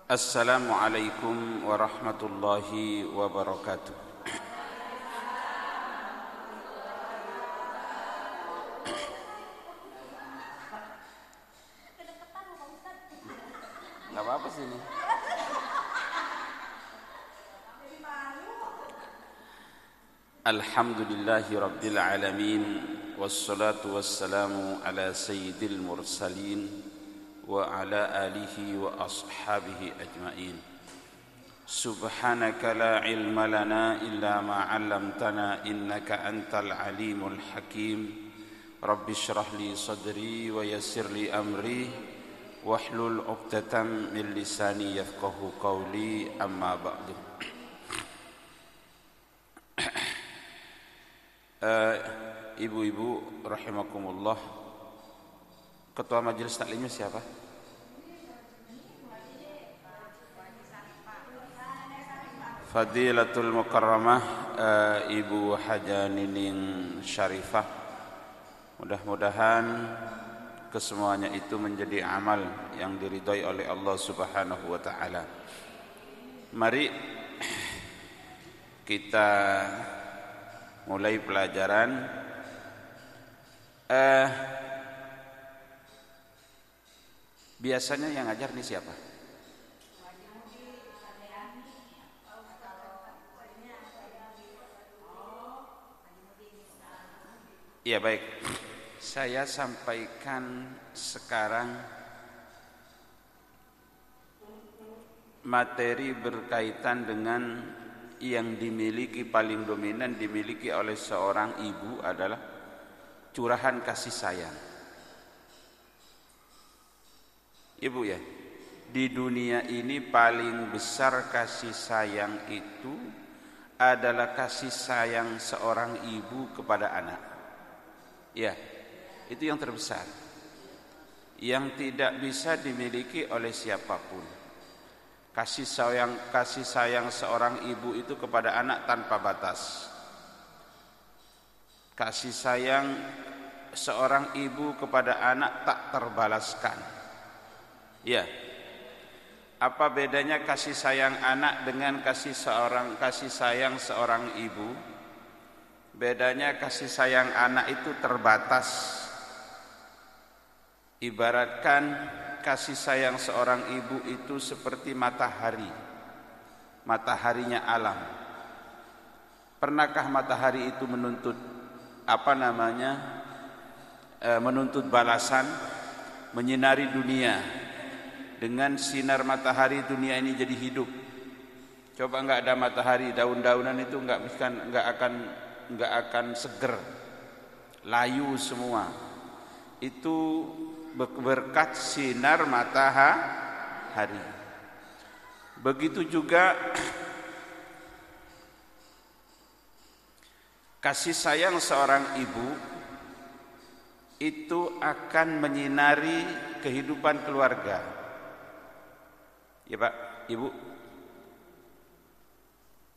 Assalamualaikum warahmatullahi wabarakatuh. Gak apa-apa sih ini. Alhamdulillahi rabbil alamin, wassalatu wassalamu ala sayyidil mursalin wa ala alihi wa ashabihi ajma'in. Subhanaka la ilma lana illa ma 'allamtana innaka antal alimul hakim. Rabbi shrah li sadri wa yassir li amri wahlul 'uqdatam min lisani yafqahu qawli, amma ba'du. Ibu-ibu rahimakumullah, Ketua Majelis Taklimnya siapa? Fadilatul Mukarramah Ibu Haja Nining Syarifah. Mudah-mudahan kesemuanya itu menjadi amal yang diridhai oleh Allah Subhanahu wa taala. Mari kita mulai pelajaran. Biasanya yang ngajar nih siapa? Ya baik, saya sampaikan sekarang materi berkaitan dengan yang dimiliki, paling dominan dimiliki oleh seorang ibu adalah curahan kasih sayang. Ibu ya, di dunia ini paling besar kasih sayang itu adalah kasih sayang seorang ibu kepada anak. Ya, itu yang terbesar, yang tidak bisa dimiliki oleh siapapun. Kasih sayang seorang ibu itu kepada anak tanpa batas. Kasih sayang seorang ibu kepada anak tak terbalaskan. Ya, apa bedanya kasih sayang anak dengan kasih sayang seorang ibu? Bedanya kasih sayang anak itu terbatas. Ibaratkan kasih sayang seorang ibu itu seperti matahari, mataharinya alam. Pernahkah matahari itu menuntut menuntut balasan, menyinari dunia? Dengan sinar matahari dunia ini jadi hidup. Coba enggak ada matahari, daun-daunan itu enggak akan seger, layu semua. Itu berkat sinar matahari. Begitu juga kasih sayang seorang ibu itu akan menyinari kehidupan keluarga. Ya Pak, Ibu.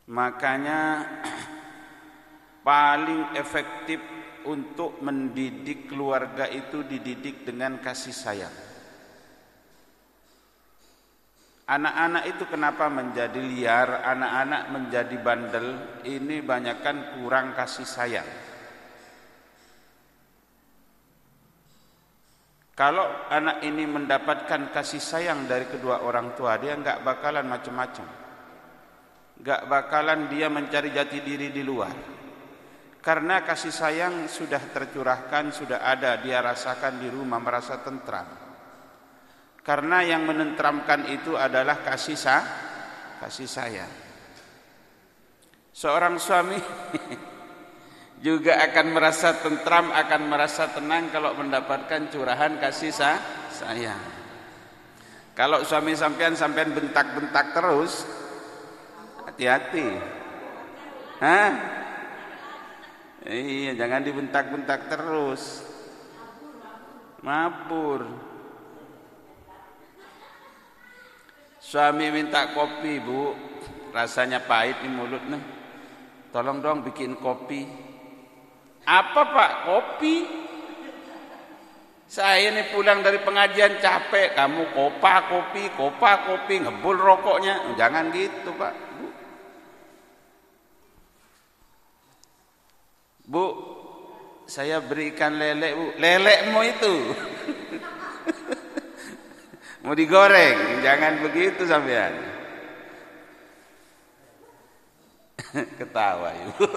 Makanya paling efektif untuk mendidik keluarga itu dididik dengan kasih sayang. Anak-anak itu kenapa menjadi liar, anak-anak menjadi bandel? Ini banyakkan kurang kasih sayang. Kalau anak ini mendapatkan kasih sayang dari kedua orang tua, dia enggak bakalan macam-macam. Enggak bakalan dia mencari jati diri di luar. Karena kasih sayang sudah tercurahkan, sudah ada, dia rasakan di rumah, merasa tentram. Karena yang menentramkan itu adalah kasih sayang. Seorang suami juga akan merasa tentram, akan merasa tenang kalau mendapatkan curahan kasih sayang. Kalau suami sampean bentak-bentak terus, hati-hati. Iya, jangan dibentak-bentak terus. Mabur. Suami minta kopi, Bu. Rasanya pahit di mulut nih. Tolong dong bikin kopi. Apa Pak? Kopi? Saya nih pulang dari pengajian capek, kamu kopa kopi, ngebul rokoknya. Jangan gitu, Pak. Bu, saya berikan lele, Bu. Lelekmu itu mau digoreng, jangan begitu sampean. Ketawa Ibu.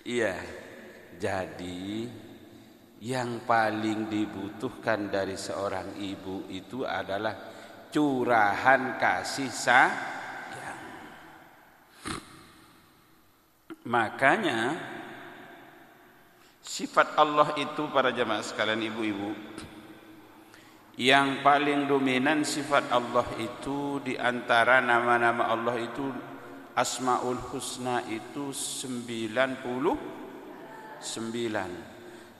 Iya. Jadi yang paling dibutuhkan dari seorang ibu itu adalah curahan kasih sayang. Makanya sifat Allah itu, para jamaah sekalian, ibu-ibu, yang paling dominan sifat Allah itu, di antara nama-nama Allah itu, Asmaul Husna itu 99.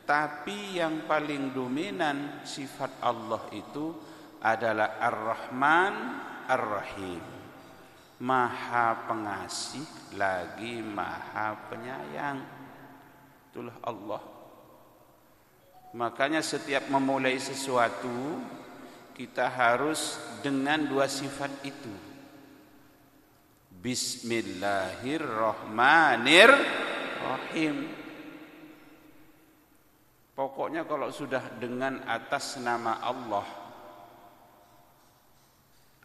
Tapi yang paling dominan sifat Allah itu adalah Ar-Rahman Ar-Rahim. Maha pengasih lagi maha penyayang. Itulah Allah. Makanya setiap memulai sesuatu kita harus dengan dua sifat itu. Bismillahirrahmanirrahim. Pokoknya kalau sudah dengan atas nama Allah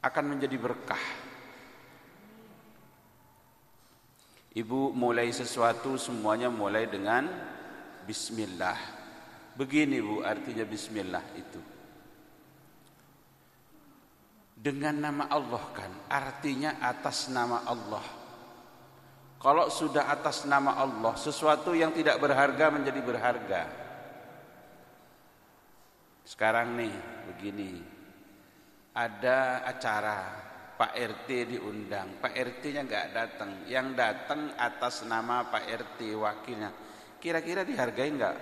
akan menjadi berkah. Ibu mulai sesuatu semuanya mulai dengan bismillah. Begini Bu, artinya bismillah itu. Dengan nama Allah kan, artinya atas nama Allah. Kalau sudah atas nama Allah, sesuatu yang tidak berharga menjadi berharga. Sekarang nih begini, ada acara, Pak RT diundang, Pak RT-nya nggak datang, yang datang atas nama Pak RT wakilnya, kira-kira dihargain nggak?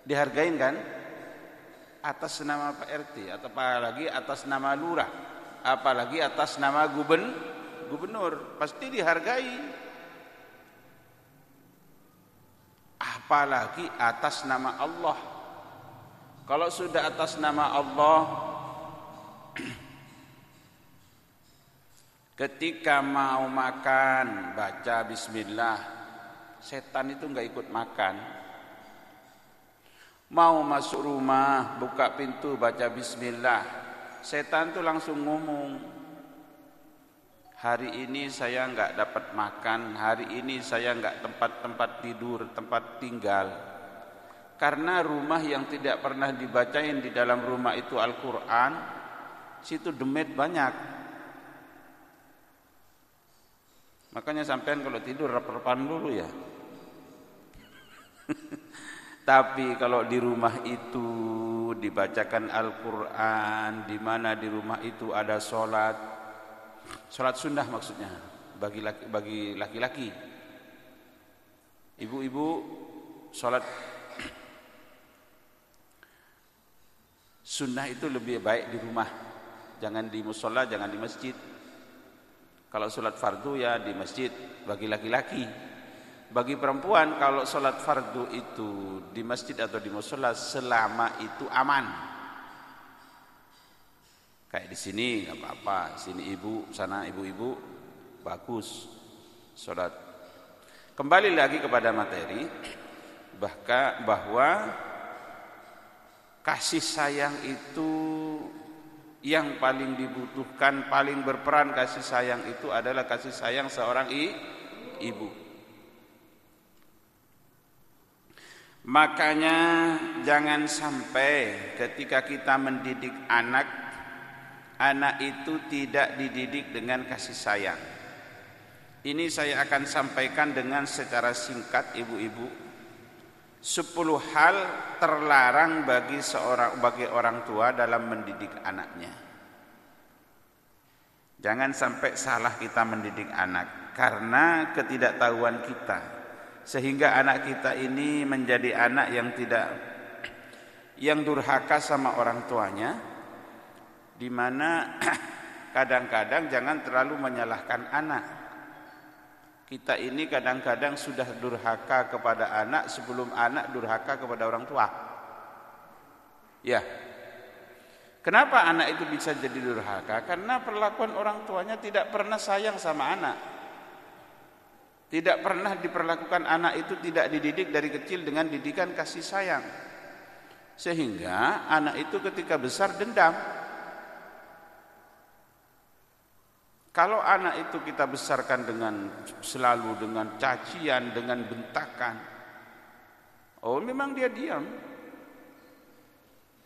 Dihargain kan? Atas nama Pak RT, atau apalagi atas nama lurah, apalagi atas nama gubernur, pasti dihargai. Apalagi atas nama Allah. Kalau sudah atas nama Allah, ketika mau makan baca bismillah, setan itu enggak ikut makan. Mau masuk rumah buka pintu baca bismillah, setan itu langsung ngomong, hari ini saya enggak dapat makan, hari ini saya enggak tempat tidur, tempat tinggal. Karena rumah yang tidak pernah dibacain di dalam rumah itu Al-Quran, situ demit banyak. Makanya sampean kalau tidur rep-repan dulu ya. Tapi kalau di rumah itu dibacakan Al-Quran, di mana di rumah itu ada sholat sunnah maksudnya, bagi laki-laki. Ibu-ibu sholat sunnah itu lebih baik di rumah, jangan di musola, jangan di masjid. Kalau sholat fardu ya di masjid bagi laki-laki. Bagi perempuan kalau sholat fardu itu di masjid atau di musola selama itu aman. Kayak di sini nggak apa-apa, sini ibu, sana ibu-ibu, bagus sholat. Kembali lagi kepada materi, bahwa kasih sayang itu yang paling dibutuhkan, paling berperan kasih sayang itu adalah kasih sayang seorang ibu. Makanya jangan sampai ketika kita mendidik anak itu tidak dididik dengan kasih sayang. Ini saya akan sampaikan dengan secara singkat, ibu-ibu. 10 hal terlarang bagi orang tua dalam mendidik anaknya. Jangan sampai salah kita mendidik anak karena ketidaktahuan kita, sehingga anak kita ini menjadi anak yang tidak yang durhaka sama orang tuanya, di mana kadang-kadang jangan terlalu menyalahkan anak. Kita ini kadang-kadang sudah durhaka kepada anak sebelum anak durhaka kepada orang tua. Ya. Kenapa anak itu bisa jadi durhaka? Karena perlakuan orang tuanya tidak pernah sayang sama anak. Tidak pernah diperlakukan anak itu tidak dididik dari kecil dengan didikan kasih sayang. Sehingga anak itu ketika besar dendam. Kalau anak itu kita besarkan selalu dengan cacian, dengan bentakan, oh memang dia diam.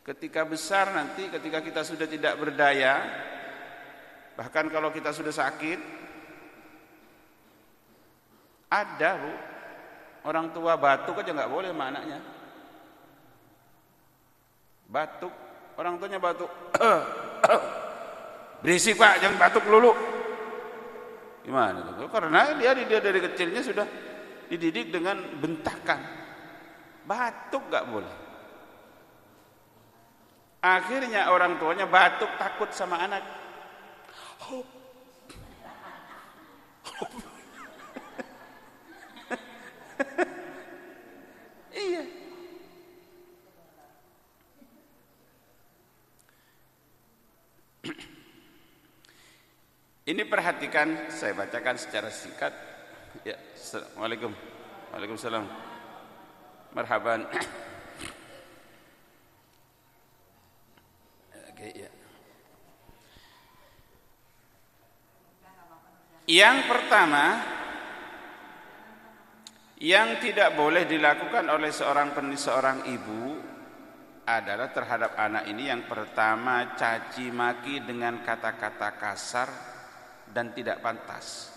Ketika besar nanti, ketika kita sudah tidak berdaya, bahkan kalau kita sudah sakit, ada Bu, orang tua batuk aja nggak boleh sama anaknya. Batuk, orang tuanya batuk, berisik Pak, jangan batuk dulu. Gimana itu? Karena dia dari kecilnya sudah dididik dengan bentakan, batuk nggak boleh. Akhirnya orang tuanya batuk takut sama anak. Iya. Ini perhatikan, saya bacakan secara singkat. Ya, Assalamualaikum. Waalaikumsalam. Marhaban. Ya. Yang pertama, yang tidak boleh dilakukan oleh seorang ibu adalah terhadap anak ini, yang pertama caci maki dengan kata-kata kasar dan tidak pantas.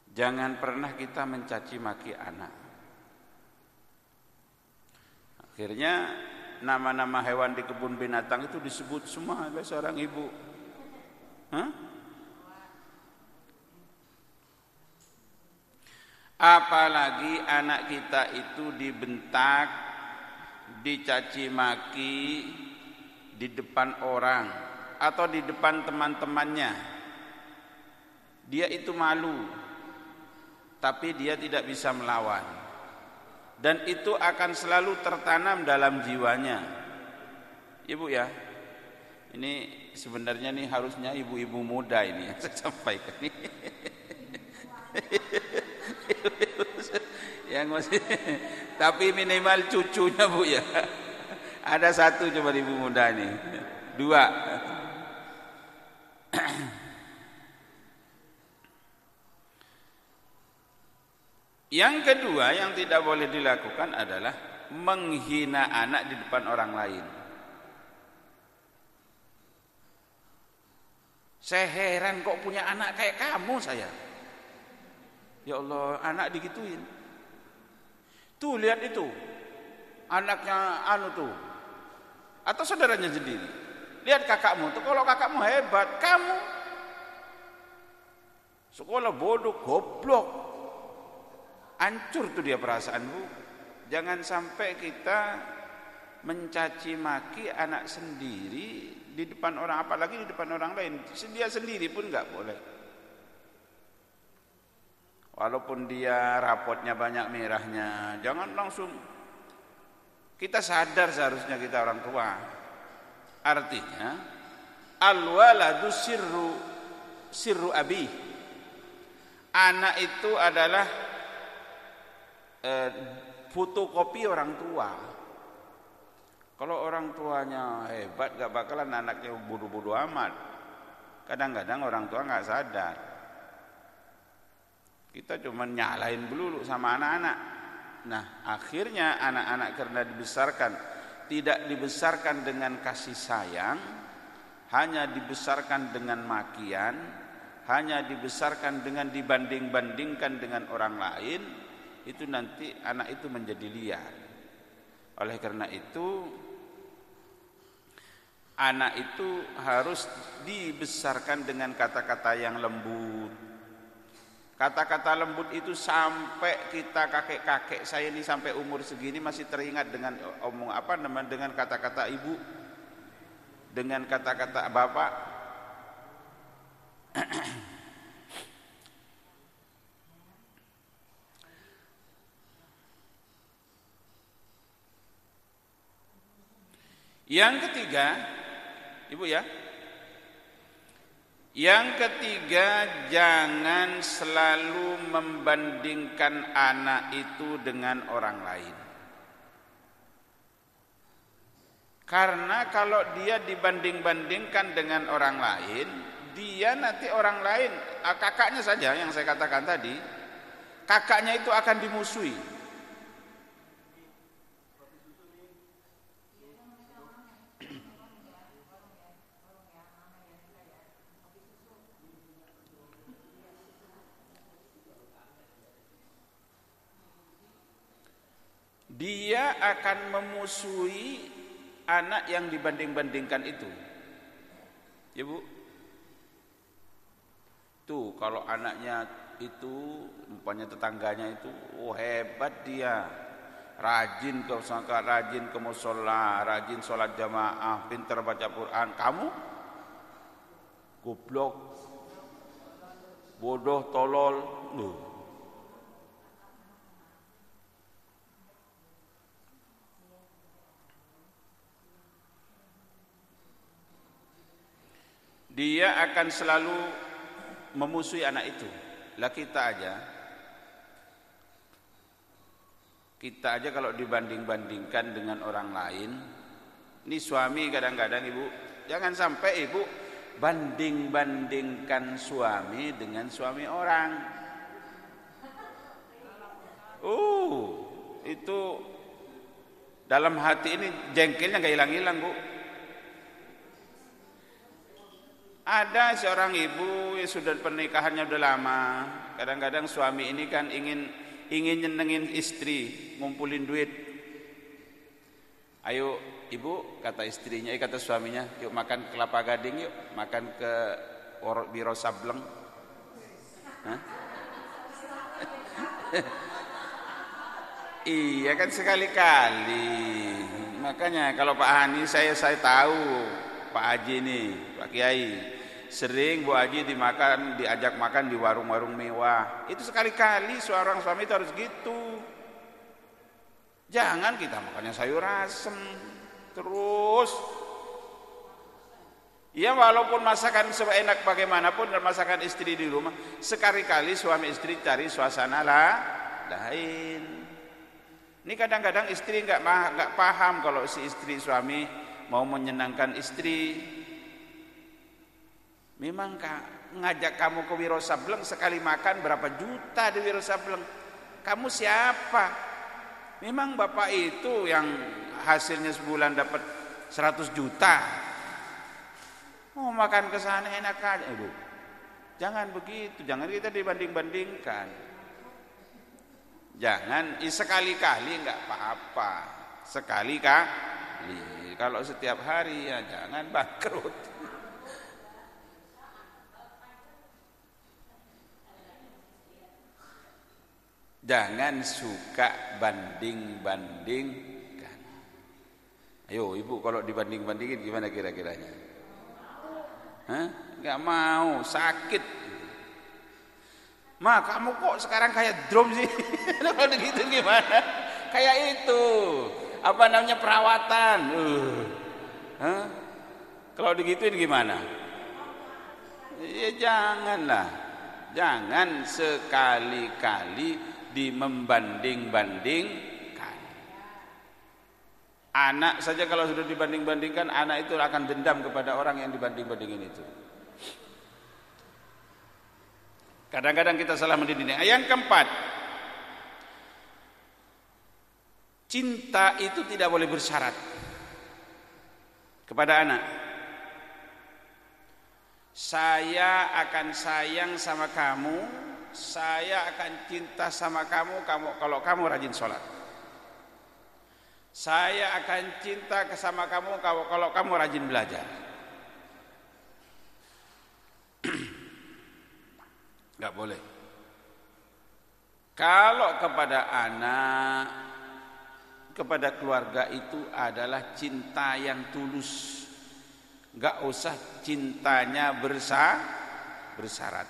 Jangan pernah kita mencaci maki anak. Akhirnya nama-nama hewan di kebun binatang itu disebut semua oleh seorang ibu. Apalagi anak kita itu dibentak, dicaci maki di depan orang atau di depan teman-temannya. Dia itu malu, tapi dia tidak bisa melawan. Dan itu akan selalu tertanam dalam jiwanya. Ibu ya, ini sebenarnya nih harusnya ibu-ibu muda ini yang saya sampaikan ini. Yang masih, tapi minimal cucunya Bu ya. Ada satu coba ibu muda ini, 2. Yang kedua yang tidak boleh dilakukan adalah menghina anak di depan orang lain. Saya heran kok punya anak kayak kamu saya. Ya Allah, anak digituin. Tuh lihat itu, anaknya tuh, atau saudaranya sendiri. Lihat kakakmu tuh, kalau kakakmu hebat, kamu sekolah bodoh, goblok. Hancur tuh dia perasaan Bu. Jangan sampai kita mencaci maki anak sendiri di depan orang, apalagi di depan orang lain. Dia sendiri pun nggak boleh. Walaupun dia rapotnya banyak merahnya, jangan langsung. Kita sadar seharusnya kita orang tua. Artinya al-waladu sirru abi. Anak itu adalah fotokopi orang tua. Kalau orang tuanya hebat, gak bakalan anaknya bodoh-bodoh amat. Kadang-kadang orang tua gak sadar. Kita cuma nyalain dulu sama anak-anak. Nah, akhirnya anak-anak karena tidak dibesarkan dengan kasih sayang, hanya dibesarkan dengan makian, hanya dibesarkan dengan dibanding-bandingkan dengan orang lain, itu nanti anak itu menjadi liar. Oleh karena itu anak itu harus dibesarkan dengan kata-kata yang lembut, Kata-kata lembut itu sampai kita kakek-kakek saya ini sampai umur segini masih teringat dengan dengan kata-kata ibu, dengan kata-kata bapak. Yang ketiga, Ibu ya. Yang ketiga, jangan selalu membandingkan anak itu dengan orang lain. Karena kalau dia dibanding-bandingkan dengan orang lain, dia nanti orang lain, kakaknya saja yang saya katakan tadi, kakaknya itu akan dimusuhi. Dia akan memusuhi anak yang dibanding-bandingkan itu. Ya Bu. Tuh kalau anaknya itu, umpamanya tetangganya itu, hebat dia. Rajin ke musala, rajin ke mushola, rajin sholat jamaah, pintar baca Quran. Kamu goblok, bodoh, tolol. Loh. Dia akan selalu memusuhi anak itu. Lah kita aja kalau dibanding-bandingkan dengan orang lain, ini suami kadang-kadang Ibu, jangan sampai Ibu banding-bandingkan suami dengan suami orang. Itu dalam hati ini jengkelnya gak hilang-hilang Bu. Ada seorang ibu yang sudah pernikahannya udah lama. Kadang-kadang suami ini kan ingin nyenengin istri, ngumpulin duit. Ayo ibu, kata istrinya, kata suaminya, yuk makan kelapa gading, yuk makan ke Biro Sableng. Iya kan sekali-kali. Makanya kalau Pak Hani saya tahu, Pak Haji nih, Pak Kiai, sering Bu Haji diajak makan di warung-warung mewah. Itu sekali-kali seorang suami itu harus gitu. Jangan kita makannya sayur asem terus. Ya walaupun masakan seenak bagaimanapun dan masakan istri di rumah, sekali-kali suami istri cari suasana lain. Ini kadang-kadang istri nggak paham kalau si istri suami mau menyenangkan istri. Memang ngajak kamu ke Wiro Sableng sekali makan berapa juta di Wiro Sableng. Kamu siapa? Memang bapak itu yang hasilnya sebulan dapat 100 juta. Mau makan ke sana enak aja, Ibu. Jangan begitu, jangan kita dibanding-bandingkan. Jangan, sekali-kali enggak apa-apa. Sekali-kali. Kalau setiap hari ya jangan bangkrut. Jangan suka banding-bandingkan. Ayo Ibu kalau dibanding-bandingin gimana kira-kiranya? Nggak mau, sakit. Ma kamu kok sekarang kayak drum sih? Kalau begitu gimana? Kayak itu. Apa namanya perawatan? Kalau digituin gimana? Ya janganlah. Jangan sekali-kali membanding-bandingkan. Anak saja kalau sudah dibanding-bandingkan, anak itu akan dendam kepada orang yang dibanding-bandingin itu. Kadang-kadang kita salah mendidik. Yang keempat, cinta itu tidak boleh bersyarat kepada anak. Saya akan sayang sama kamu, saya akan cinta sama kamu kalau kamu rajin sholat. Saya akan cinta sama kamu kalau kamu rajin belajar. Enggak boleh. Kalau kepada anak, kepada keluarga itu adalah cinta yang tulus. Enggak usah cintanya bersyarat.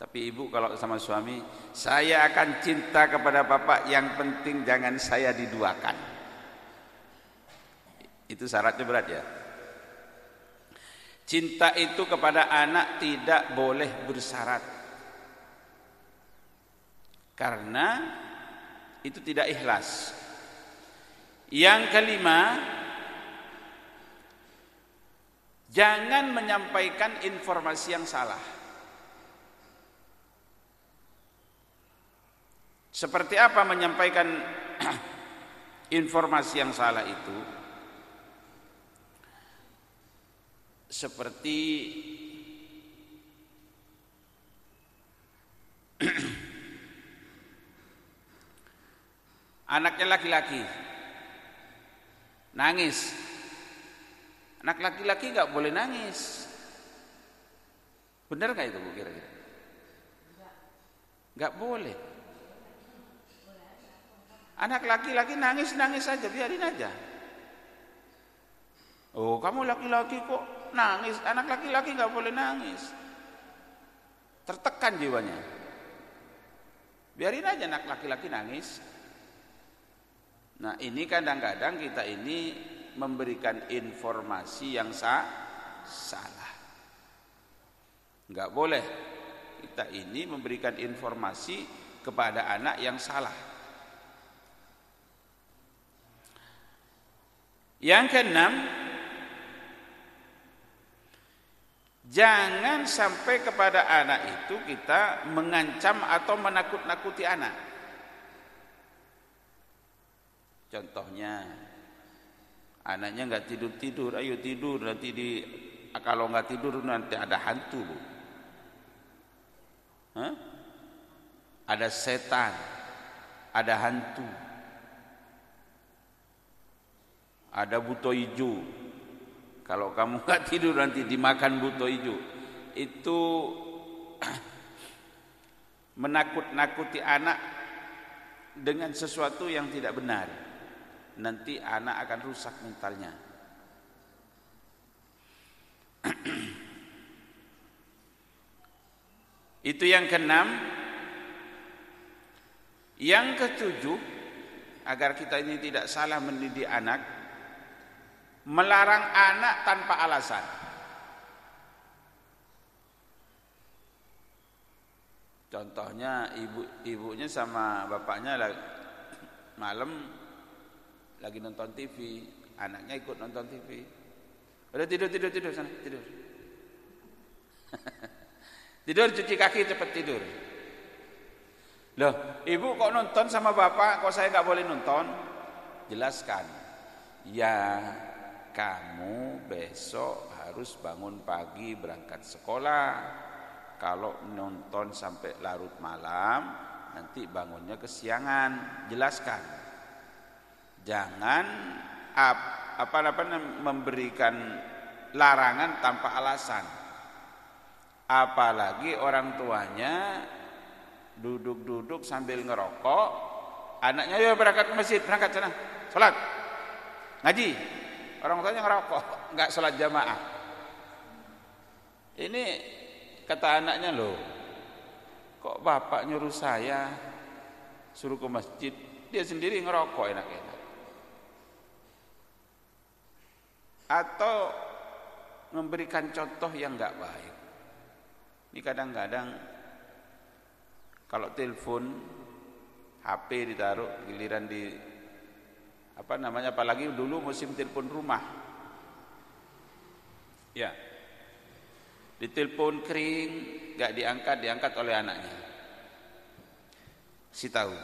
Tapi ibu kalau sama suami, saya akan cinta kepada bapak, yang penting jangan saya diduakan. Itu syaratnya berat ya. Cinta itu kepada anak tidak boleh bersyarat. Karena itu tidak ikhlas. Yang kelima, jangan menyampaikan informasi yang salah. Seperti apa menyampaikan informasi yang salah itu? Seperti anaknya laki-laki nangis. Anak laki-laki nggak boleh nangis. Benar nggak itu Bu kira-kira? Nggak boleh. Anak laki-laki nangis saja, biarin aja. Oh, kamu laki-laki kok nangis? Anak laki-laki nggak boleh nangis. Tertekan jiwanya. Biarin aja anak laki-laki nangis. Nah, ini kadang-kadang kita ini memberikan informasi yang salah. Nggak boleh kita ini memberikan informasi kepada anak yang salah. Yang keenam, jangan sampai kepada anak itu kita mengancam atau menakut-nakuti anak. Contohnya, anaknya nggak tidur, ayo tidur, nanti kalau nggak tidur nanti ada hantu, Bu. Hah? Ada setan, ada hantu, ada buto hijau. Kalau kamu nggak tidur nanti dimakan buto hijau. Itu menakut-nakuti anak dengan sesuatu yang tidak benar. Nanti anak akan rusak mentalnya. Itu yang keenam. Yang ketujuh, agar kita ini tidak salah mendidik anak, melarang anak tanpa alasan. Contohnya ibunya sama bapaknya malam lagi nonton TV, anaknya ikut nonton TV. Udah tidur sana, tidur. Tidur, cuci kaki, cepat tidur. Loh, ibu kok nonton sama bapak, kok saya nggak boleh nonton? Jelaskan. Ya, kamu besok harus bangun pagi berangkat sekolah. Kalau nonton sampai larut malam, nanti bangunnya kesiangan. Jelaskan. Jangan memberikan larangan tanpa alasan. Apalagi orang tuanya duduk-duduk sambil ngerokok, anaknya ya berangkat ke masjid, berangkat sana, sholat, ngaji. Orang tuanya ngerokok, nggak sholat jamaah. Ini kata anaknya, loh, kok bapak nyuruh saya suruh ke masjid, dia sendiri ngerokok enak-enak. Atau memberikan contoh yang enggak baik. Ini kadang-kadang kalau telepon HP ditaruh, giliran apalagi dulu musim telepon rumah. Ya. Ditelepon kering, enggak diangkat oleh anaknya. Si tahu,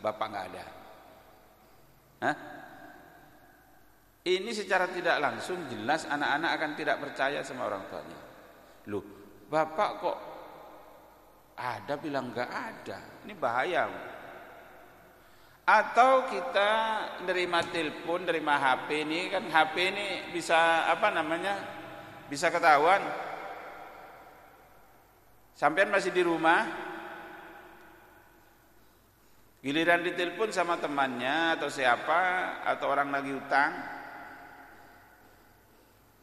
bapak enggak ada. Hah? Ini secara tidak langsung jelas anak-anak akan tidak percaya sama orang tuanya. Loh, bapak kok ada bilang enggak ada. Ini bahaya. Atau kita nerima telepon, nerima HP ini, kan HP ini bisa bisa ketahuan. Sampean masih di rumah, giliran ditelepon sama temannya atau siapa, atau orang lagi utang.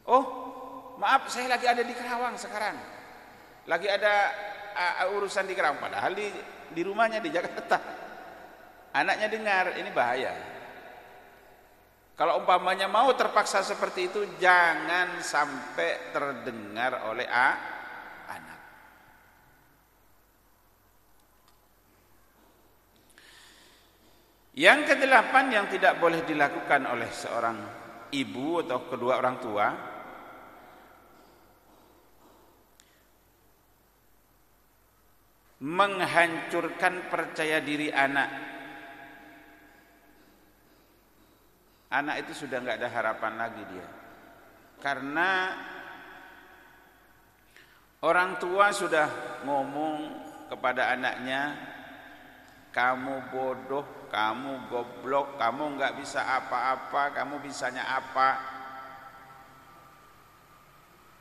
Oh, maaf, saya lagi ada di Kerawang sekarang. Lagi ada urusan di Kerawang, padahal di rumahnya di Jakarta. Anaknya dengar, ini bahaya. Kalau umpamanya mau terpaksa seperti itu, jangan sampai terdengar oleh anak. Yang kedelapan yang tidak boleh dilakukan oleh seorang ibu atau kedua orang tua, menghancurkan percaya diri anak. Anak itu sudah enggak ada harapan lagi dia. Karena orang tua sudah ngomong kepada anaknya, kamu bodoh, kamu goblok, kamu enggak bisa apa-apa, kamu bisanya apa.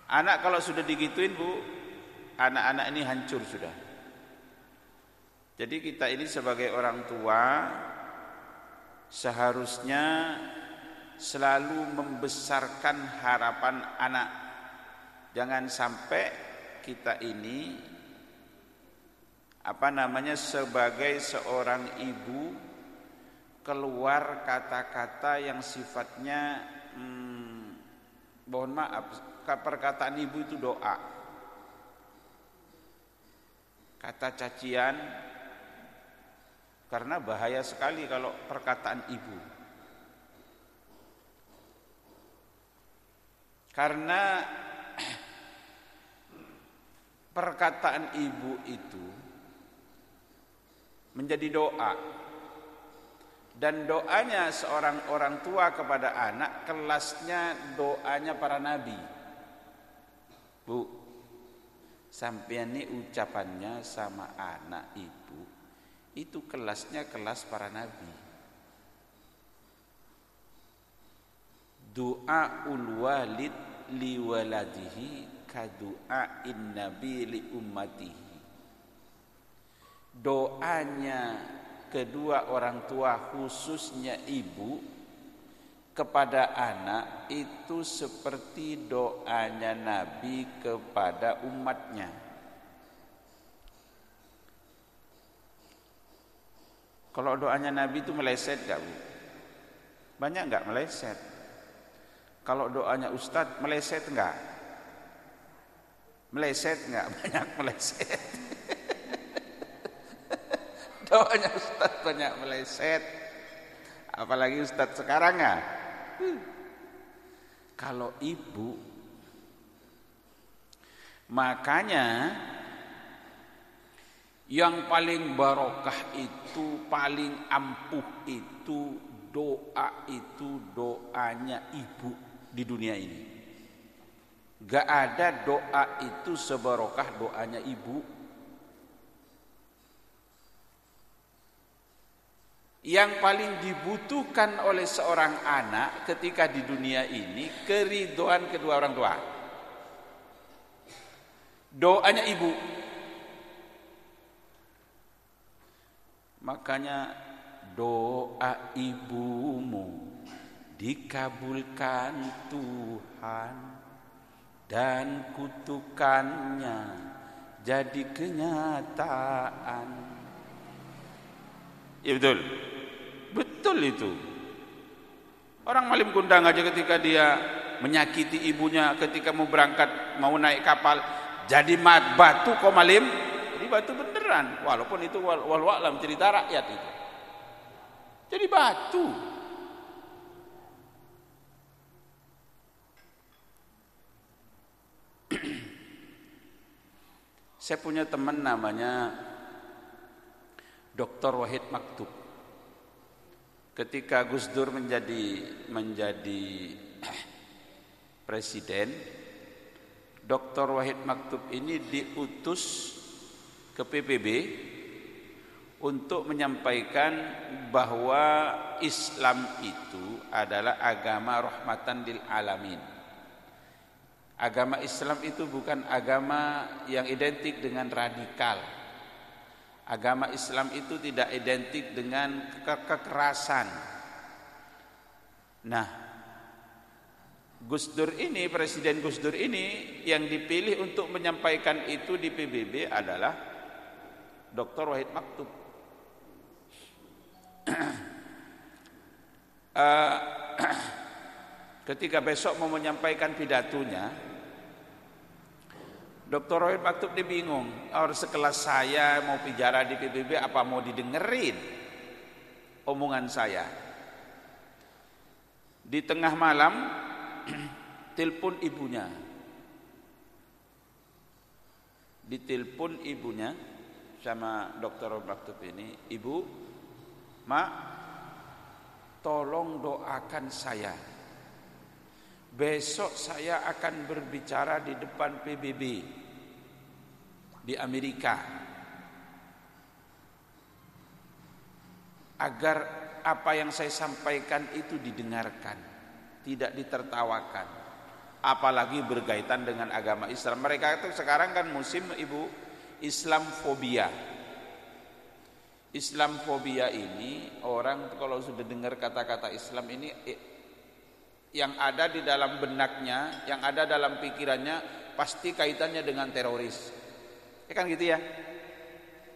Anak kalau sudah digituin, Bu, anak-anak ini hancur sudah. Jadi kita ini sebagai orang tua seharusnya selalu membesarkan harapan anak. Jangan sampai kita ini sebagai seorang ibu keluar kata-kata yang sifatnya mohon maaf, perkataan ibu itu doa, kata cacian, karena bahaya sekali kalau perkataan ibu. Karena perkataan ibu itu menjadi doa, dan doanya seorang orang tua kepada anak kelasnya doanya para nabi. Bu, sampean ini ucapannya sama anak ibu itu kelasnya kelas para nabi. Du'aul walid li waladihi kadu'ain nabi li ummatihi. Doanya kedua orang tua, khususnya ibu, kepada anak itu seperti doanya Nabi kepada umatnya. Kalau doanya Nabi itu meleset gak, Bu? Banyak gak meleset? Kalau doanya Ustadz meleset enggak? Meleset enggak? Banyak meleset. Doanya Ustadz banyak meleset. Apalagi Ustadz sekarang ya. Kalau ibu, makanya yang paling barokah itu, paling ampuh itu, doa itu doanya ibu di dunia ini. Gak ada doa itu sebarokah doanya ibu. Yang paling dibutuhkan oleh seorang anak ketika di dunia ini keridhaan kedua orang tua. Doanya ibu. Makanya doa ibumu dikabulkan Tuhan dan kutukannya jadi kenyataan. Ya betul. Betul itu. Orang Malim Kundang aja ketika dia menyakiti ibunya ketika mau berangkat, mau naik kapal, jadi batu kok Malim. Jadi batu beneran, walaupun itu walau alam cerita rakyat itu. Jadi batu. Saya punya teman namanya Dr. Wahid Maktub. Ketika Gus Dur menjadi presiden, Dr. Wahid Maktub ini diutus ke PBB untuk menyampaikan bahwa Islam itu adalah agama rahmatan lil alamin. Agama Islam itu bukan agama yang identik dengan radikal. Agama Islam itu tidak identik dengan kekerasan. Nah, Gus Dur ini, Presiden Gus Dur ini yang dipilih untuk menyampaikan itu di PBB adalah Dr. Wahid Maktub. Ketika besok mau menyampaikan pidatonya, Dr. Wahid Maktub dia bingung, orang sekelas saya mau bicara di PBB apa mau didengerin omongan saya. Di tengah malam telepon ibunya. Ditelepon ibunya sama Dr. Wahid Maktub ini, "Ibu, Mak, tolong doakan saya. Besok saya akan berbicara di depan PBB di Amerika, agar apa yang saya sampaikan itu didengarkan, tidak ditertawakan, apalagi berkaitan dengan agama Islam." Mereka itu sekarang kan musim Ibu Islamfobia. Islamfobia ini orang kalau sudah dengar kata-kata Islam ini yang ada di dalam benaknya, yang ada dalam pikirannya pasti kaitannya dengan teroris. Ya kan gitu ya.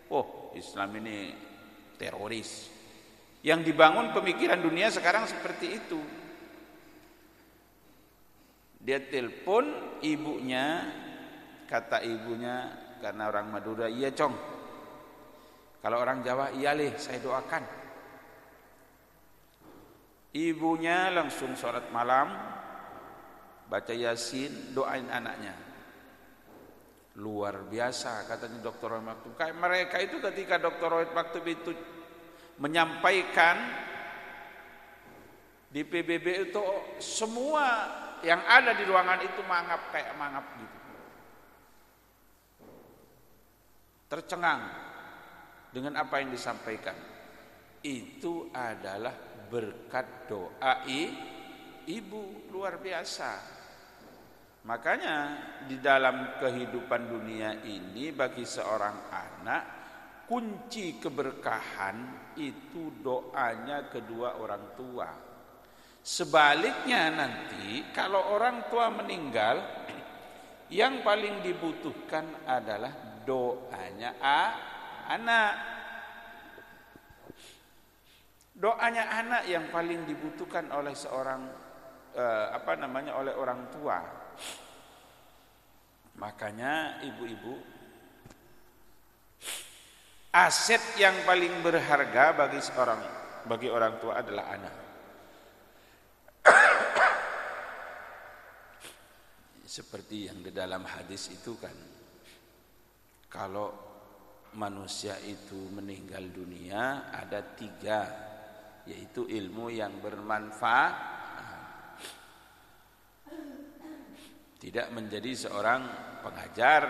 Oh, Islam ini teroris. Yang dibangun pemikiran dunia sekarang seperti itu. Dia telepon ibunya, kata ibunya karena orang Madura, "Iya, Cong." Kalau orang Jawa, "Iya leh, saya doakan." Ibunya langsung sholat malam, baca Yasin, doain anaknya. Luar biasa katanya Dr. Wahid Maktub. Kayak mereka itu ketika Dr. Wahid Maktub itu menyampaikan di PBB itu, semua yang ada di ruangan itu mangap kayak mangap gitu. Tercengang dengan apa yang disampaikan. Itu adalah berkat doa ibu, luar biasa. Makanya di dalam kehidupan dunia ini bagi seorang anak kunci keberkahan itu doanya kedua orang tua. Sebaliknya nanti kalau orang tua meninggal, yang paling dibutuhkan adalah doanya anak. Doanya anak yang paling dibutuhkan oleh seorang oleh orang tua. Makanya ibu-ibu, aset yang paling berharga bagi orang tua adalah anak. Seperti yang di dalam hadis itu kan, kalau manusia itu meninggal dunia ada 3, yaitu ilmu yang bermanfaat, tidak menjadi seorang pengajar.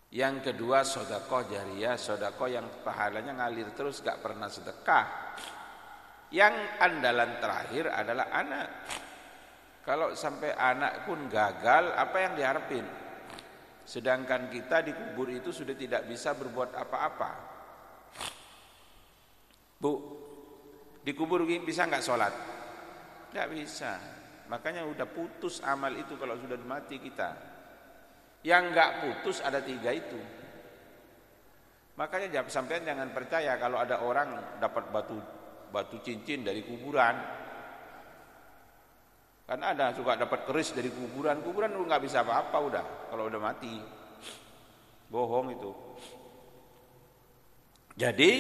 Yang kedua sedekah jariyah, sedekah yang pahalanya ngalir terus gak pernah sedekah. Yang andalan terakhir adalah anak. Kalau sampai anak pun gagal, apa yang diharapin? Sedangkan kita dikubur itu sudah tidak bisa berbuat apa-apa. Bu, dikubur bisa nggak sholat? Nggak bisa. Makanya udah putus amal itu kalau sudah mati kita. Yang nggak putus ada 3 itu. Makanya sampean jangan percaya kalau ada orang dapat batu cincin dari kuburan. Kan ada suka dapat keris dari kuburan. Kuburan lu nggak bisa apa-apa udah kalau udah mati. Bohong itu. Jadi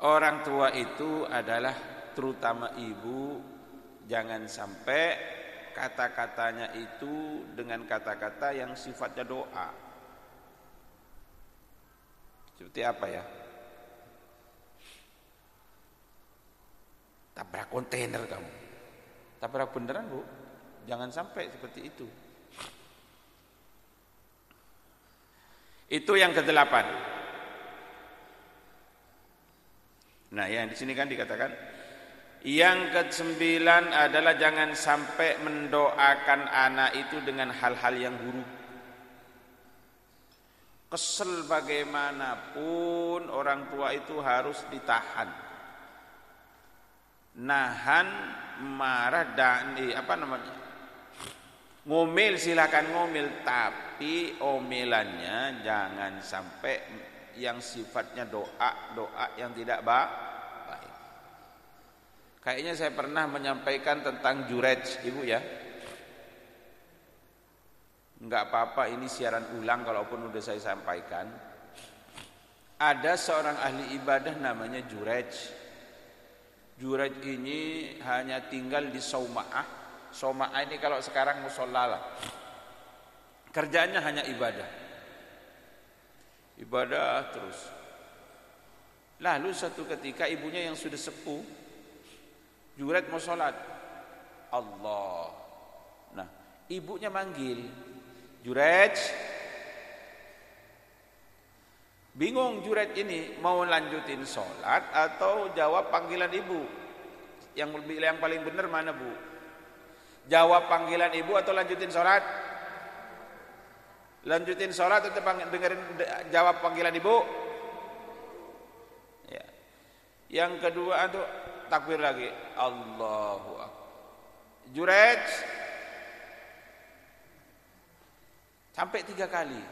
orang tua itu adalah terutama ibu, jangan sampai kata-katanya itu dengan kata-kata yang sifatnya doa. Seperti apa ya? Tabrak kontainer kamu. Tabrak beneran, Bu. Jangan sampai seperti itu. Itu yang ke-8. Nah, yang di sini kan dikatakan yang ke-9 adalah jangan sampai mendoakan anak itu dengan hal-hal yang buruk. Kesel bagaimanapun orang tua itu harus ditahan. Nahan, marah dan ngomel silakan ngomel, tapi omelannya jangan sampai yang sifatnya doa yang tidak baik. Kayaknya saya pernah menyampaikan tentang jurej, Ibu ya. Enggak apa-apa, ini siaran ulang kalaupun udah saya sampaikan. Ada seorang ahli ibadah namanya jurej. Jurej ini hanya tinggal di Sauma'ah. Sauma'ah ini kalau sekarang musholla. Kerjaannya hanya ibadah. Ibadah terus. Lalu satu ketika ibunya yang sudah sepuh, Juret mau sholat, Allah. Nah, ibunya manggil, Juret. Bingung Juret ini mau lanjutin sholat atau jawab panggilan ibu. Yang paling benar mana, Bu? Jawab panggilan ibu atau lanjutin sholat? Lanjutin sholat atau dengerin jawab panggilan ibu? Ya. Yang kedua itu takbir lagi, Allahu Akbar. Jurej sampai 3 kali.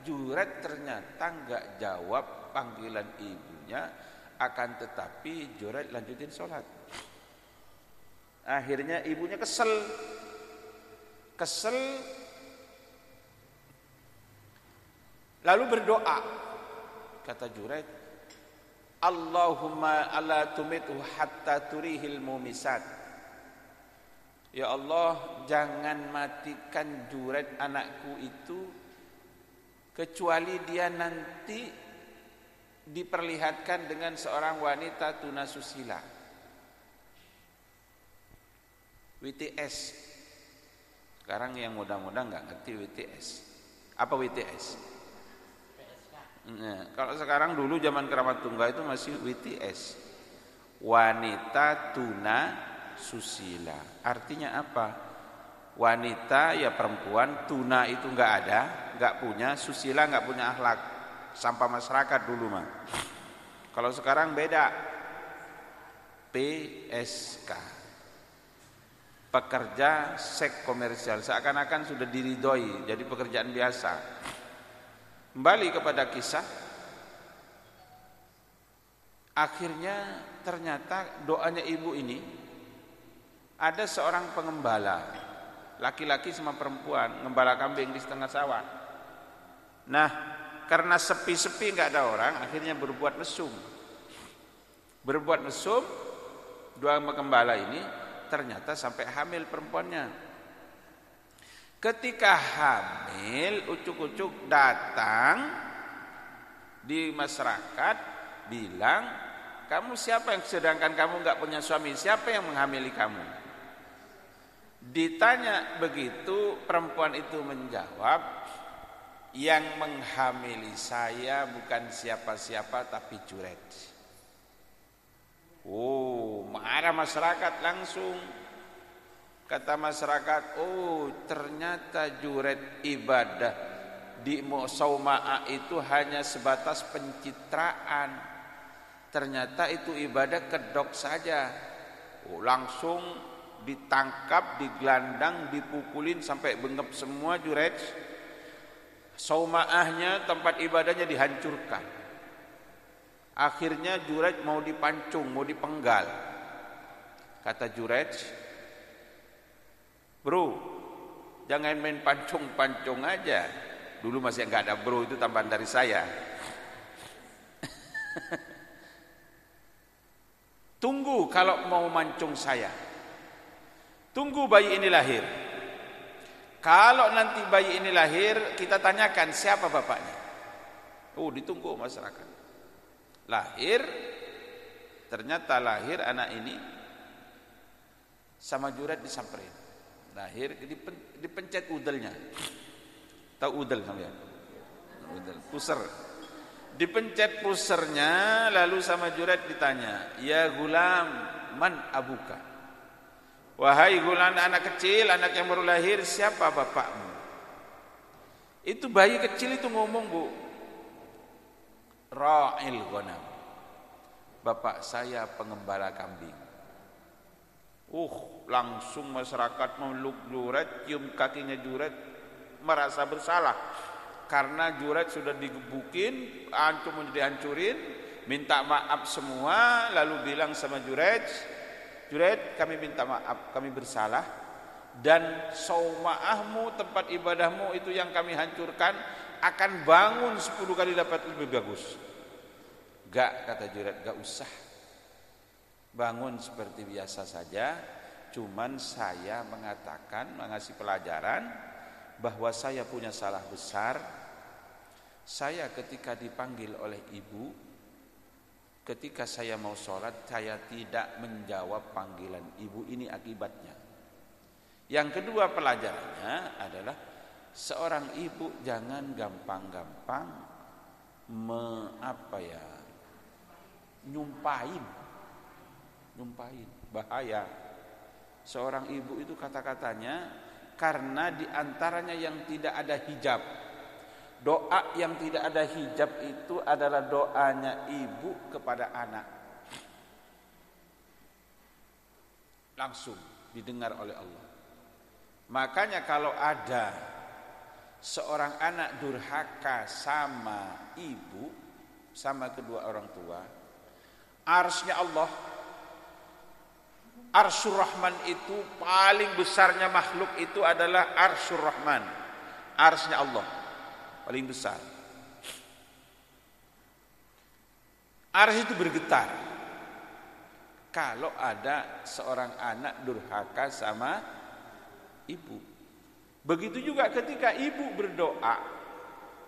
Jurej ternyata enggak jawab panggilan ibunya, akan tetapi Jurej lanjutin sholat. Akhirnya ibunya kesel. Lalu berdoa, kata Jurej, Allahumma ala tumithu hatta turihil mumisat. Ya Allah, jangan matikan Jurej anakku itu kecuali dia nanti diperlihatkan dengan seorang wanita tunasusila. WTS. Sekarang yang muda-muda enggak ngerti WTS. Apa WTS? Nah, kalau sekarang, dulu zaman keramat tunggal itu masih WTS, wanita tuna susila. Artinya apa? Wanita ya perempuan, tuna itu enggak ada, enggak punya, susila enggak punya akhlak, sampah masyarakat dulu mah. Kalau sekarang beda, PSK, pekerja seks komersial, seakan-akan sudah diridhoi jadi pekerjaan biasa. Kembali kepada kisah, akhirnya ternyata doanya ibu ini, ada seorang pengembala, laki-laki sama perempuan, ngembala kambing di setengah sawah. Nah, karena sepi-sepi nggak ada orang, akhirnya berbuat mesum. Dua pengembala ini ternyata sampai hamil perempuannya. Ketika hamil, ucuk-ucuk datang di masyarakat bilang, kamu siapa, yang sedangkan kamu enggak punya suami, siapa yang menghamili kamu? Ditanya begitu, perempuan itu menjawab, yang menghamili saya bukan siapa-siapa tapi Jurej. Oh, marah masyarakat langsung. Kata masyarakat, oh ternyata Jurej ibadah di Sauma'ah itu hanya sebatas pencitraan. Ternyata itu ibadah kedok saja. Oh, langsung ditangkap, digelandang, dipukulin sampai bengep semua Jurej. Sauma'ahnya, tempat ibadahnya dihancurkan. Akhirnya Jurej mau dipancung, mau dipenggal. Kata Jurej, bro, jangan main pancung-pancung aja. Dulu masih enggak ada bro, itu tambahan dari saya. Tunggu kalau mau mancung saya. Tunggu bayi ini lahir. Kalau nanti bayi ini lahir, kita tanyakan siapa bapaknya. Oh, ditunggu masyarakat. Lahir, ternyata lahir anak ini sama Jurej disamperin. Lahir dipencet udelnya. Tahu udel sampean? Udel, pusar. Dipencet pusernya, lalu sama Juraid ditanya, "Ya gulam, man abuka?" Wahai gulam, anak kecil, anak yang baru lahir, siapa bapakmu? Itu bayi kecil itu ngomong, Bu, Ra'il ghanam. Bapak saya pengembala kambing. Langsung masyarakat meluk Juraid, cium kakinya Juraid, merasa bersalah. Karena Juraid sudah digebukin, antum dihancurin, minta maaf semua, lalu bilang sama Juraid, "Juraid, kami minta maaf, kami bersalah, dan saumaahmu, tempat ibadahmu itu yang kami hancurkan, akan bangun 10 kali dapat lebih bagus." "Gak," kata Juraid, "gak usah, bangun seperti biasa saja, cuman saya mengatakan, mengasih pelajaran bahwa saya punya salah besar. Saya ketika dipanggil oleh ibu, ketika saya mau sholat, saya tidak menjawab panggilan ibu, ini akibatnya. Yang kedua pelajarannya adalah seorang ibu jangan gampang-gampang nyumpahin, bahaya. Seorang ibu itu kata-katanya, karena diantaranya yang tidak ada hijab. Doa yang tidak ada hijab itu adalah doanya ibu kepada anak. Langsung didengar oleh Allah. Makanya kalau ada seorang anak durhaka sama ibu, sama kedua orang tua, arsy-nya Allah, Arsyur Rahman itu paling besarnya makhluk itu adalah Arsyur Rahman. Arsy-nya Allah paling besar. Arsy itu bergetar kalau ada seorang anak durhaka sama ibu. Begitu juga ketika ibu berdoa,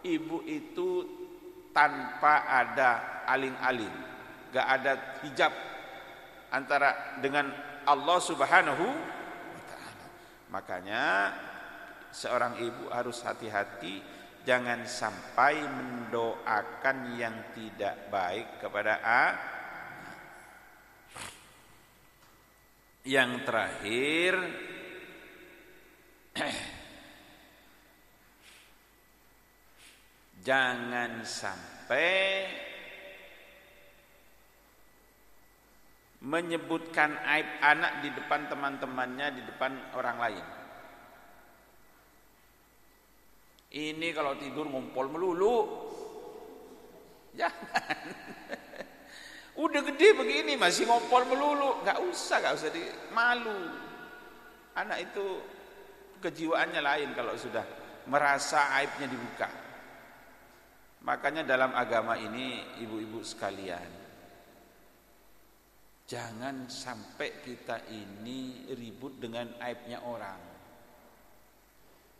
ibu itu tanpa ada aling-aling, gak ada hijab antara dengan Allah Subhanahu wa ta'ala. Makanya seorang ibu harus hati-hati, jangan sampai mendoakan yang tidak baik kepada anak. Yang terakhir, jangan sampai menyebutkan aib anak di depan teman-temannya, di depan orang lain. Ini kalau tidur ngumpul melulu, jangan. Udah gede begini masih ngompol melulu, gak usah malu. Anak itu kejiwaannya lain kalau sudah merasa aibnya dibuka. Makanya dalam agama ini, ibu-ibu sekalian, jangan sampai kita ini ribut dengan aibnya orang.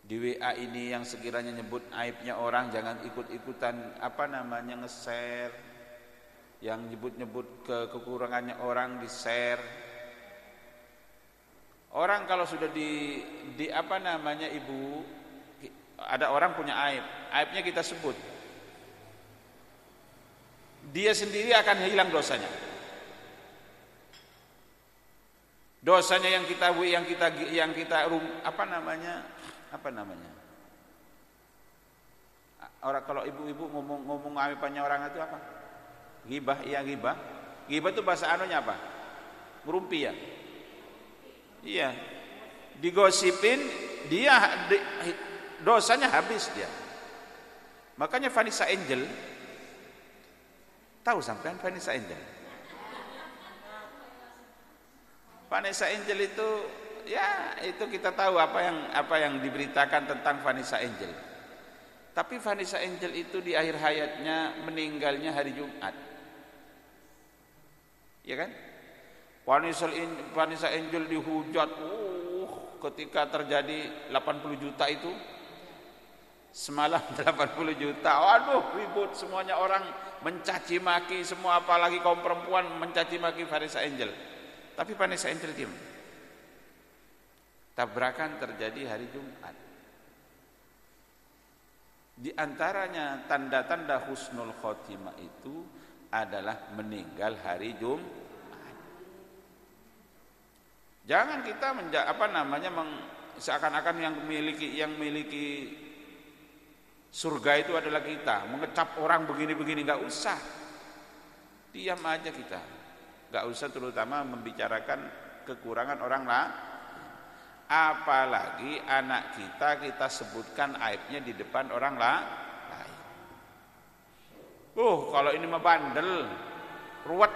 Di WA ini yang sekiranya nyebut aibnya orang, jangan ikut-ikutan nge-share. Yang nyebut-nyebut kekurangannya orang di-share. Orang kalau sudah ibu, ada orang punya aib, aibnya kita sebut, dia sendiri akan hilang dosanya. Dosanya yang kita orang kalau ibu-ibu ngomong aibannya orang itu apa? Ghibah, iya ghibah. Ghibah itu bahasa anunya apa? Ngerumpi ya? Iya. Digosipin, dosanya habis dia. Makanya Vanessa Angel, tahu sampean Vanessa Angel? Vanessa Angel itu, ya itu kita tahu apa yang diberitakan tentang Vanessa Angel. Tapi Vanessa Angel itu di akhir hayatnya meninggalnya hari Jumat, ya kan? Vanessa Angel dihujat, ketika terjadi 80 juta itu, semalam 80 juta, waduh ribut semuanya, orang mencaci maki semua, apalagi kaum perempuan mencaci maki Vanessa Angel. Tapi Vanessa Angel diam. Tabrakan terjadi hari Jumat. Di antaranya tanda-tanda husnul khotimah itu adalah meninggal hari Jumat. Jangan kita seakan-akan yang memiliki surga itu adalah kita, mengecap orang begini-begini, enggak usah. Diam aja kita. Enggak usah terutama membicarakan kekurangan orang lain. Apalagi anak kita sebutkan aibnya di depan orang lain. Kalau ini mah bandel, ruwet,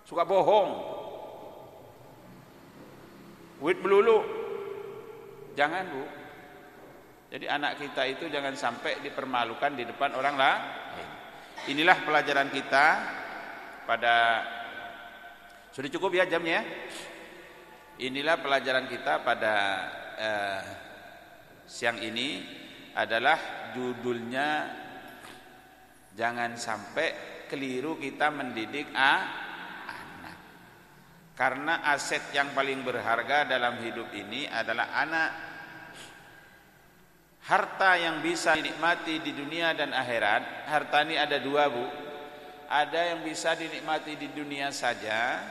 suka bohong, wit melulu. Jangan, Bu. Jadi anak kita itu jangan sampai dipermalukan di depan orang lain. Inilah pelajaran kita pada, sudah cukup ya jamnya ya. Inilah pelajaran kita pada siang ini adalah judulnya, jangan sampai keliru kita mendidik anak. Karena aset yang paling berharga dalam hidup ini adalah anak. Harta yang bisa dinikmati di dunia dan akhirat, harta ini ada dua, Bu. Ada yang bisa dinikmati di dunia saja,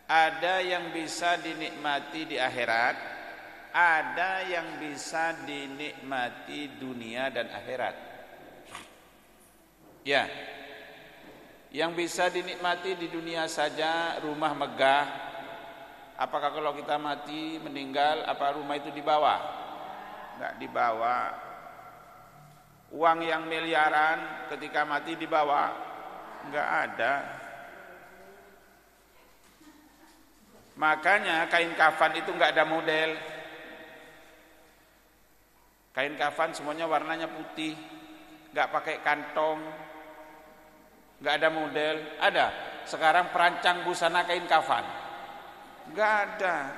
ada yang bisa dinikmati di akhirat, ada yang bisa dinikmati dunia dan akhirat. Ya, yang bisa dinikmati di dunia saja, rumah megah. Apakah kalau kita mati, meninggal, apa rumah itu dibawa? Enggak dibawa. Uang yang miliaran ketika mati dibawa? Enggak ada. Makanya kain kafan itu enggak ada model. Kain kafan semuanya warnanya putih, enggak pakai kantong, enggak ada model. Ada sekarang perancang busana kain kafan? Enggak ada.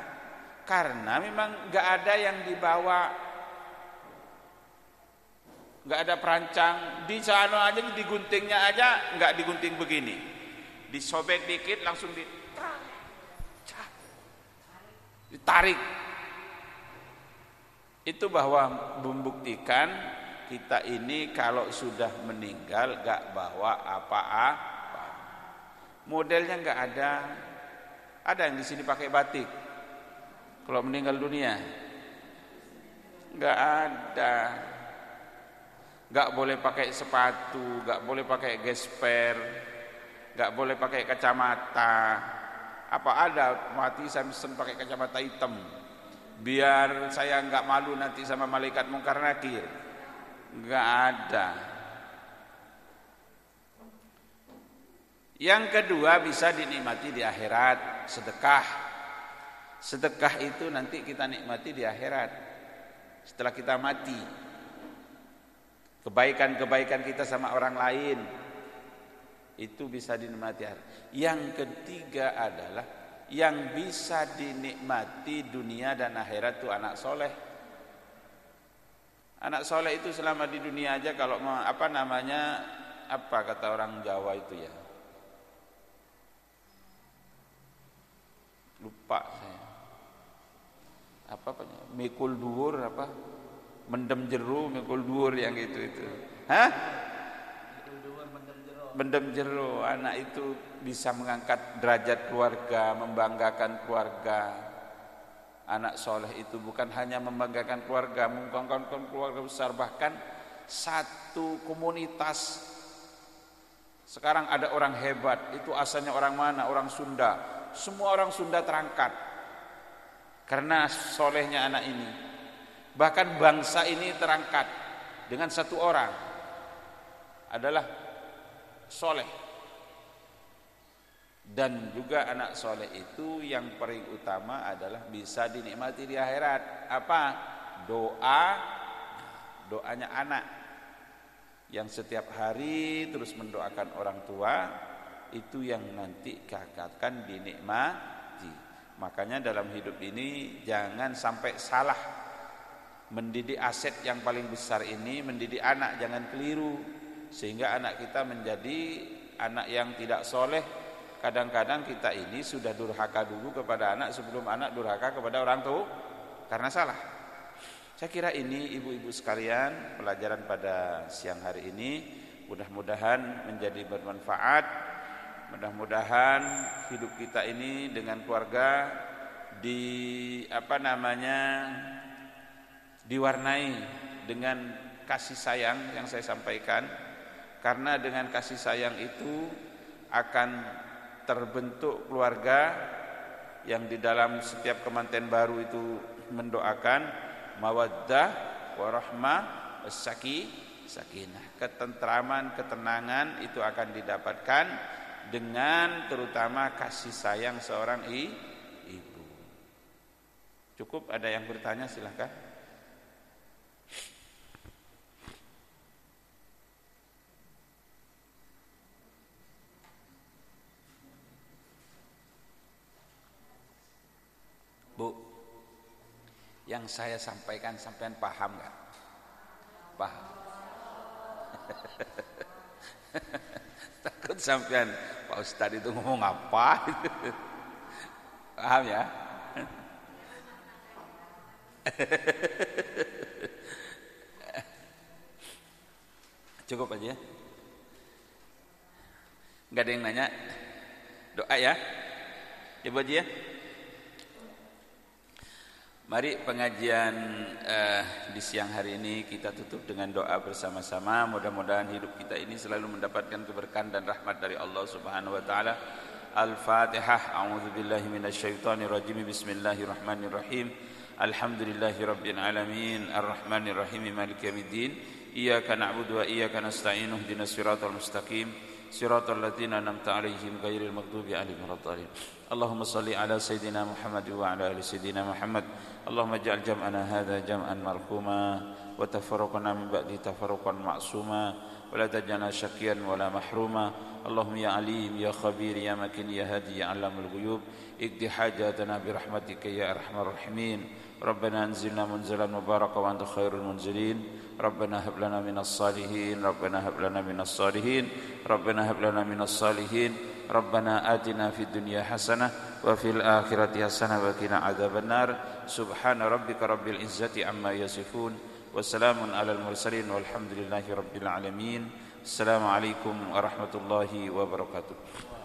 Karena memang enggak ada yang dibawa. Enggak ada perancang, di sana aja diguntingnya aja enggak digunting begini. Disobek dikit langsung ditarik. Itu bahwa membuktikan kita ini kalau sudah meninggal enggak bawa apa-apa. Modelnya enggak ada. Ada yang di sini pakai batik kalau meninggal dunia? Enggak ada. Gak boleh pakai sepatu, gak boleh pakai gesper, gak boleh pakai kacamata. Apa ada mati saya mesen pakai kacamata hitam biar saya gak malu nanti sama malaikat mungkar nakir? Gak ada. Yang kedua bisa dinikmati di akhirat, sedekah. Sedekah itu nanti kita nikmati di akhirat setelah kita mati. Kebaikan-kebaikan kita sama orang lain itu bisa dinikmati. Yang ketiga adalah yang bisa dinikmati dunia dan akhirat itu anak soleh. Anak soleh itu selama di dunia aja kalau apa kata orang Jawa itu ya, lupa saya. Mikul dhuwur mendem jeru, mikul dhuwur yang itu. Hah? Mendem jeru. Anak itu bisa mengangkat derajat keluarga, membanggakan keluarga. Anak soleh itu bukan hanya membanggakan keluarga, membanggakan keluarga besar, bahkan satu komunitas. Sekarang ada orang hebat, itu asalnya orang mana? Orang Sunda. Semua orang Sunda terangkat karena solehnya anak ini. Bahkan bangsa ini terangkat dengan satu orang adalah soleh. Dan juga anak soleh itu yang paling utama adalah bisa dinikmati di akhirat. Apa? Doanya anak yang setiap hari terus mendoakan orang tua, itu yang nanti akan dinikmati. Makanya dalam hidup ini jangan sampai salah mendidik aset yang paling besar ini, mendidik anak, jangan keliru sehingga anak kita menjadi anak yang tidak soleh. Kadang-kadang kita ini sudah durhaka dulu kepada anak sebelum anak durhaka kepada orang tua karena salah. Saya kira ini ibu-ibu sekalian pelajaran pada siang hari ini mudah-mudahan menjadi bermanfaat. Mudah-mudahan hidup kita ini dengan keluarga diwarnai dengan kasih sayang yang saya sampaikan, karena dengan kasih sayang itu akan terbentuk keluarga yang di dalam setiap kemanten baru itu mendoakan mawaddah warahmah sakinah, ketentraman, ketenangan itu akan didapatkan dengan terutama kasih sayang seorang ibu. Cukup, ada yang bertanya silahkan. Bu, yang saya sampaikan sampean paham nggak? Paham. Takut sampean Pak Ustadz itu ngomong apa? Paham ya? Cukup aja. Nggak ada yang nanya? Doa ya? Ibu aja ya? Mari pengajian di siang hari ini kita tutup dengan doa bersama-sama. Mudah-mudahan hidup kita ini selalu mendapatkan keberkahan dan rahmat dari Allah Subhanahu wa taala. Al-Fatihah. A'udzubillahi minasyaitonir rajim. Bismillahirrahmanirrahim. Alhamdulillahirabbil alamin. Arrahmanirrahim. Maliki yaumiddin. Iyyaka na'budu wa iyyaka nasta'in. Ihdinas siratal mustaqim. Siratal ladzina an'amta 'alaihim ghairil maghdubi 'alaihim waladdallin. Allahumma shalli ala sayidina Muhammad wa ala ali sayidina Muhammad. Allahumma ij'al jam'ana hadza jam'an marhuma wa tafarraqana min ba'di tafarruqan ma'suma wa la taj'alna syaqiyan wa la mahruma. Allahumma ya alim ya khabir ya makin ya hadi ya 'allamul ghuyub iqdi hajatana bi rahmatika ya arhamar rahimin. Rabbana anzilna munzalan mubarakan wa anta khairul munzilin. Rabbana hab lana minas salihin. Rabbana hab lana minas salihin. Rabbana hab lana minas salihin. Rabbana atina fid dunya hasanah wa fil akhirati hasanah wa qina adzabannar. Subhana rabbika rabbil izzati amma yasifun wa salamun alal mursalin walhamdulillahi rabbil alamin. Assalamualaikum warahmatullahi wabarakatuh.